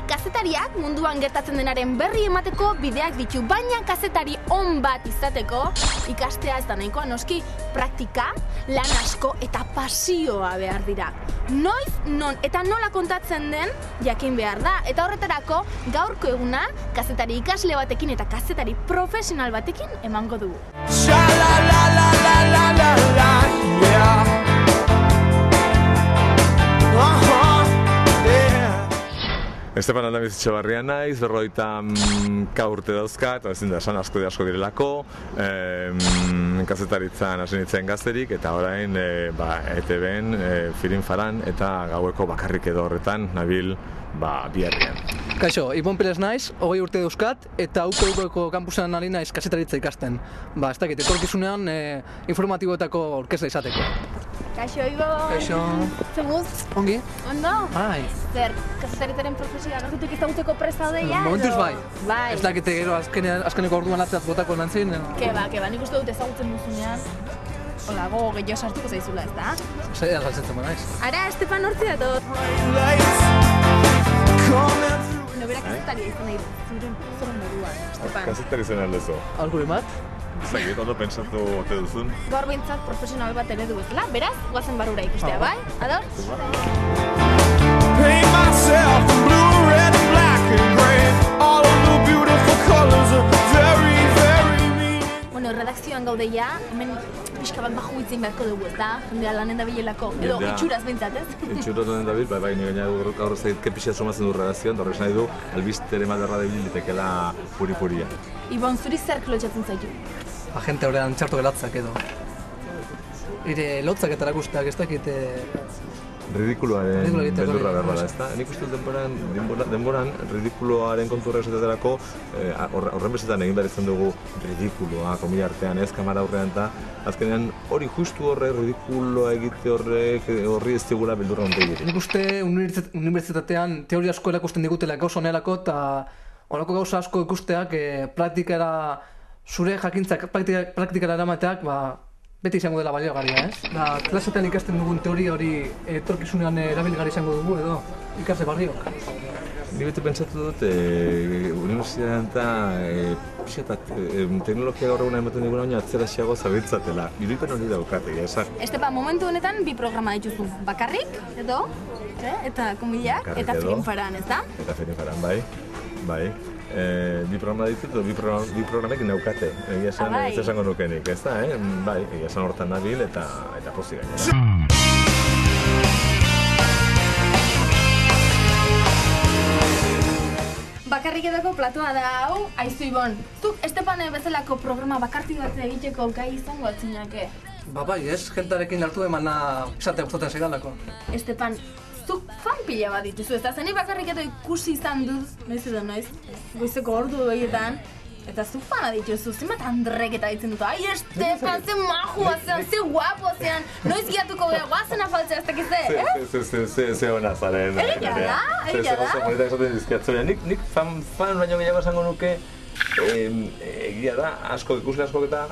kazetariak munduan gertatzen denaren berri emateko bideak ditu, baina kazetari on bat izateko ikastea ez da nahikoa, noski praktika, lan asko eta pasioa behar dira. Noiz, non eta nola kontatzen den jakin behar da, eta horretarako gaurko eguna kazetari ikasle batekin eta kazetari profesional batekin emango dugu. Estepan Aldamiz Etxebarria naiz, 40 urte dauzkat, ezin da esan asko direlako, kazetaritzan hasi nintzen gazterik, eta orain ETB-en, Firin Faran eta gaueko bakarrik edo horretan nabil biharrian. Kaixo, Ibon Perez naiz, 20 urte dauzkat, eta UPV-ko kampusean ari naiz kazetaritza ikasten. Ez dakit, etorkizunean informatiboetako orkestra izateko. Kaixo, Ibon! Kaixo! Zemuz? Ongi? Ondo? Bai. Zer, kazetaritzaren profesioa gartutik izagutzeko presa deia? Momentuz bai. Bai. Ez dakit gero azkeneko orduan atzeat botako nantzin. Keba, nik uste dut ezagutzen duzunean. Hola, gogo gehiago sartuko zaizula, ez da? Zaidan galtzen naiz. Ara, Estepan hortzi datot. Berak kazetaria izan nahi zuren moduan, Estepan. Kazetari zen aldezo. Alguren bat? Zagit, ondo pentsatu ote duzun. Gaur behintzat profesional bat ere du bezala, beraz, guazen barrura ikustea, bai? Ador? Bueno, redakzioan gaude ja, hemen pixka bat baju itzen beharko dugu, ez da? Jendea lanen dabilelako, edo itxuraz behintzat, ez? Itxuraz lanen dabil, bai, gaina gaur zait kepixa somatzen du redakzioan, horrez nahi du, albistere maderra debilitekela puri-puria. Ibon, zuri zer klotxatzen zaitu? Agente horrean txarto gelatzak edo. Ire lotzak eta erakusteak ez dakit... Ridikuloaren beldurra behar bada, ez da? Nik uste denboran ridikuloaren konturra esatetarako horren bezetan egin behar izan dugu ridikuloa, komila artean ez, kamara aurrean eta azkenean hori justu ridikuloa egite horri ez digula beldurra ontegiri. Nik uste unibertsitatean teoria asko erakusten digutela gauza honelako eta horako gauza asko ikusteak praktikara, zure jakintzak praktikara eramateak beti izango dela baliogarria, ez? Klasetan ikasten dugun teoria hori etorkizunean erabilgarri izango dugu edo ikasle barriok. Ni beti pentsatu dut, unibertsitatean eta teknologia gaur eguna ematen diguna baina atzera xeago zabiltzatela. Irudipen hori daukate, esan. Estepan, momentu honetan bi programa dituzu. Bakarrik, edo, eta komilak, eta Firin Faran, ez da? Eta Firin Faran, bai. Bi programa ditut, bi programek naukate. Egia esan, ez esango nukenik, ez da, bai, egia esan hortan nabil eta pozik gainera. Bakarrik edoko platoa da hau, aizu Ibon. Zuk Estepan bezalako programa bakartik bat egiteko gai izango atzinake? Bai, ez, jentarekin hartu emana izatea gustatzen zaidalako. Estepan, zuk fan pila bat dituzu, ez da zeni bakarrik edo ikusi izan duz, noiz edo noiz, goizeko ordu horietan, eta zuk fana dituzu, zenbat andreketa ditzen dut, ai Estepan, ze majua zean, ze guapo zean, noiz giatuko gara guazen afaltzea ez dakiz, Ze hona zaren. Egia da? Oso politak esaten dizkiatzorea, nik fan baino gehiago esango nuke, egia da, ikusle askok eta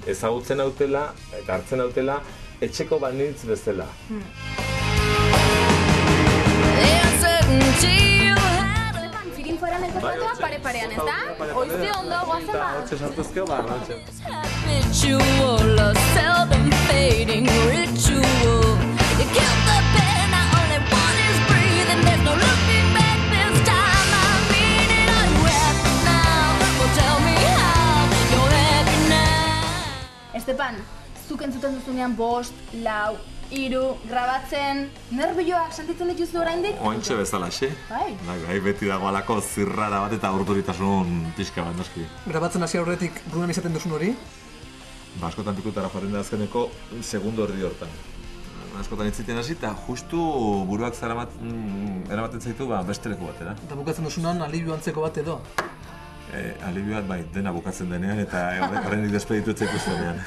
ezagutzen hautela eta hartzen hautela etxeko banitz bezala. Estepan, Firin Faran enkontratua pare-parean, ez da? Oizte ondo guazen ba? Hortxe sartuzkeo, hortxe. Estepan, zuk entzuten duzunean 5, 4, 3, grabatzen, nervioak sentitzen dituzu oraindik? Ointxe bezalaxe. Bai, beti dago alako zirrara bat eta urduritasun pixka bat, noski. Grabatzen hasi aurretik buruan izaten duzun hori? Askotan pikutara jarri da azkeneko segundo erdi hortan. Askotan itziten hasi eta justu buruak eramaten zaitu beste leku batera. Eta bukatzen duzunan alibio antzeko bat edo? Alibio bat bai, dena bukatzen denean eta horrendik despeditu etzaitu zenean.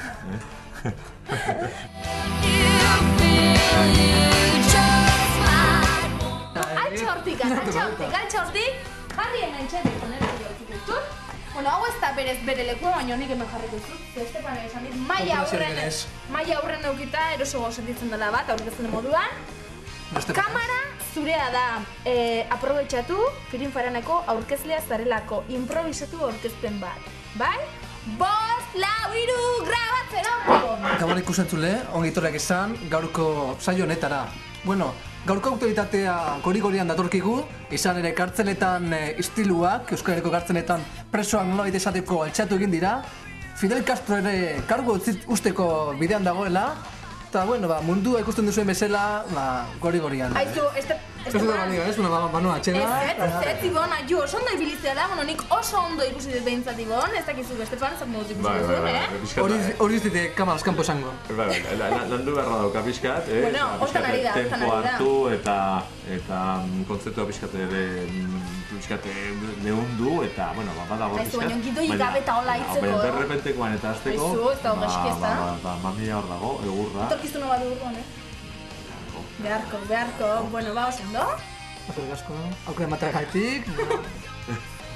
Altxa hortik, jarrien entxetik, nire dut. Bueno, hau ez da berez bere lekua, baina honik hemen jarriko zut. Estepan esan dit, maila aurren daukita eroso sentitzen dela bat, aurretzen den moduan. Kamara zurea da, aprobetxatu Firinfaranako aurkezlea zarelako improvisatu aurkezpen bat, bai? 5, 4, 3, grabatzen hau! Gabon ikusentzule, ongi etorriak izan, gaurko saio honetara. Bueno, gaurko autoritatea gori-gorian datorkigu, izan ere kartzeletan istiluak, Euskal Herriko kartzeletan presoak nolabait esateko altxatu egin dira, Fidel Castro ere kargu usteko bidean dagoela, eta bueno, mundua ikusten duzuen bezala, gori-gorian. Aizu, Ez dut balio, ez? Banoa atxena. Ez, Ibon, aio, oso ondo ibiliztea da, nik oso ondo ikusi dut behintzat Ibon, ez dakizu Estepan, zan modut ikusi duzun, Hori ez dite kamaraz kanpo esango. Landu beharra dauka pixkat, hortan ari da. Tempo hartu eta kontzeptua pixkat ere neundu eta, bueno, badago pixkat. Baina ongidoik gabe eta hola hitzeko. Baina berrepentekoan eta azteko, ez da hogeski ez da. Mamia hor dago, egurra. Etorkizuna bat egurroan, Beharko, bueno, oso ondo? Akorrik asko, aukera mataragaitik,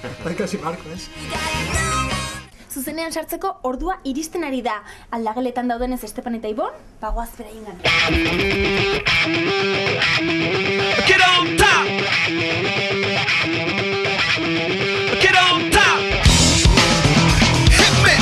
eta ikasi marko, ez? Zuzenean sartzeko ordua iristen ari da. Aldageletan daudenez Estepan eta Ibon, bagoaz bera ingan. Get on top! Get on top! Hit me!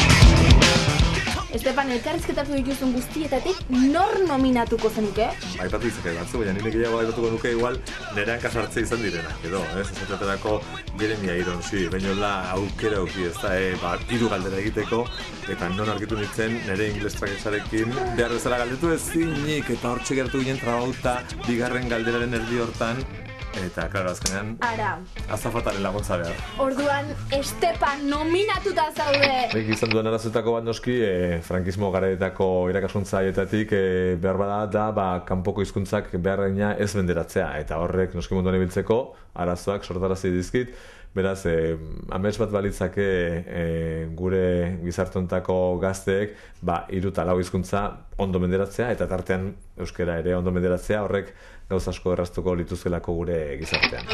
Estepan, elkarrizketatu dituzun guztietatik nor nominatuko zenuke? Aipatu izake batzu, baina nire gehiago aipatuko nuke igual nerean kasartze izan direnak, edo, esatetarako Jeremia Ironsi, bainola aukera auki ez da, 3 galdera egiteko, eta non argitu nintzen nire ingles trakesarekin behar bezala galdetu ezinik, eta hortxe geratu ginen trabauta, 2. galderaren erdi hortan, eta, klaro, azkenean, azafataren laguntza behar. Orduan, Estepan nominatuta zaude! Nik izan duen arazoetako bat noski, frankismo garaetako irakaskuntza haietatik behar bada da, kanpoko hizkuntzak beharreina ez benderatzea, eta horrek noski munduan ibiltzeko arazoak sortarazi dizkit, beraz, amets bat balitzake gure gizartontako gazteek 3 eta 4 hizkuntza ondo menderatzea, eta tartean euskera ere ondo menderatzea, horrek gauz asko erraztuko lituzkelako gure gizartean.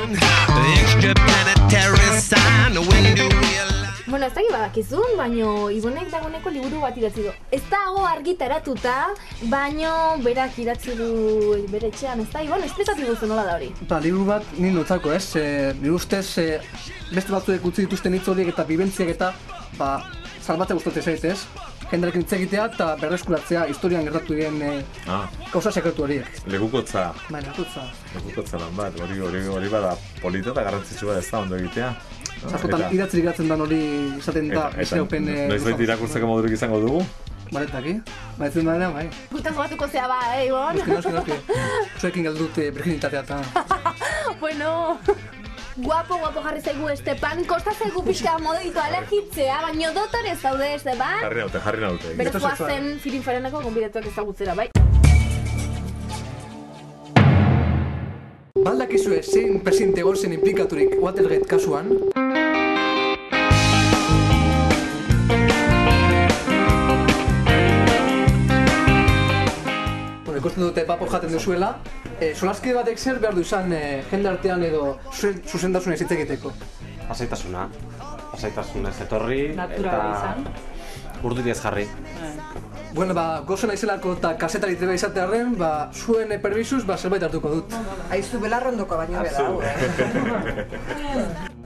Bueno, ez dakit badakizun, baino Ibonek dagoeneko liburu bat idatzi du. Ez dago argitaratuta, baino berak idatzi du bere etxean, ez da, Ibon, esplikatu duzu nola da hori? Liburu bat nire notzako, ez? Nire ustez, beste batzuek utzi dituzten hitz horiek eta bibentziak eta salbatzea gustatzen zait, ez? Jenderekin hitz egitea eta berreskuratzea historian gertatu diren gauza sekretu horiek. Legukotza. Bai, legukotza. Legukotza lan bat, hori bada polita eta garrantzitsu bat ez da ondo egitea. Askotan idatzirik gatzen dan hori izaten da eseupen... Noiz irakurtzeko modurik izango dugu? Baretaki, baitzen da bai. Gutaz batuko zea ba, Ibon? Noski. Zuekin galdu dute virginitatea eta... Bueno... Guapo jarri zaigu Estepan, kosta zaigu pixka modegitu alegitzea, baino dotore zaude Estepan. Jarri naute. Berezkoa zen Firinfaranako gonbidatuak ezagutzera, bai? Baldakizue zein presidente gorzen implikaturik Watergate kasuan? Ikusten dute papo jaten duzuela, solaskide batek zer behar du izan jende artean edo zuzentasuna hitz egiteko? Lasaitasuna ez etorri eta urduri ez jarri. Bueno, gozo naizelako eta kasetari treba izatearren, zuen perbizuz zerbait hartuko dut. Aizu belarrondoko baino bera hau,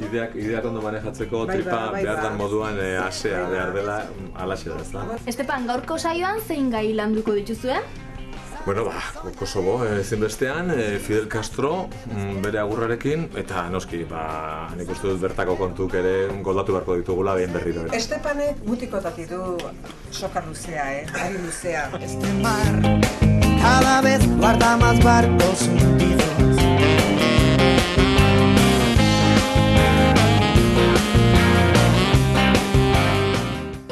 Ideak ondo manejatzeko tripa behar dan moduan asea behar dela alaxera ez da. Estepan, gaurko saioan zein gai landuko dituzuen? Bueno, Kosovo ezinbestean, Fidel Castro bere agurrarekin, eta noski, nik uste dut bertako kontuk ere goldatu beharko ditugula behin berriro. Estepanek mutikotati du soka luzea, ari luzea. Este mar cada vez guarda más barcos hundidos.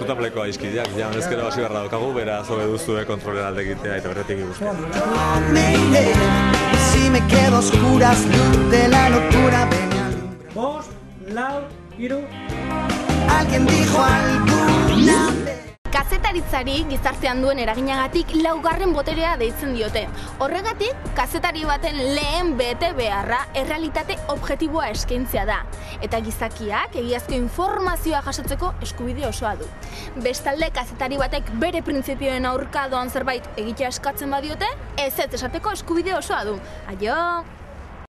Kutapleko aizkideak, ezkera basi barra daukagu, beraz hobe duzue kontrolera alde egitea eta berretik ikustea. Si me quedo oscuras, luz de la locura, ven y alumbra. 5, 4, 3. Alguien dijo alguna vez. Kazetaritzari gizartean duen eraginagatik 4. boterea deitzen diote. Horregatik, kazetari baten lehen bete beharra errealitate objektiboa eskaintzea da. Eta gizakiak egiazko informazioa jasotzeko eskubide osoa du. Bestalde, kazetari batek bere printzipioen aurka doan zerbait egitea eskatzen badiote, ez esateko eskubide osoa du. Aio!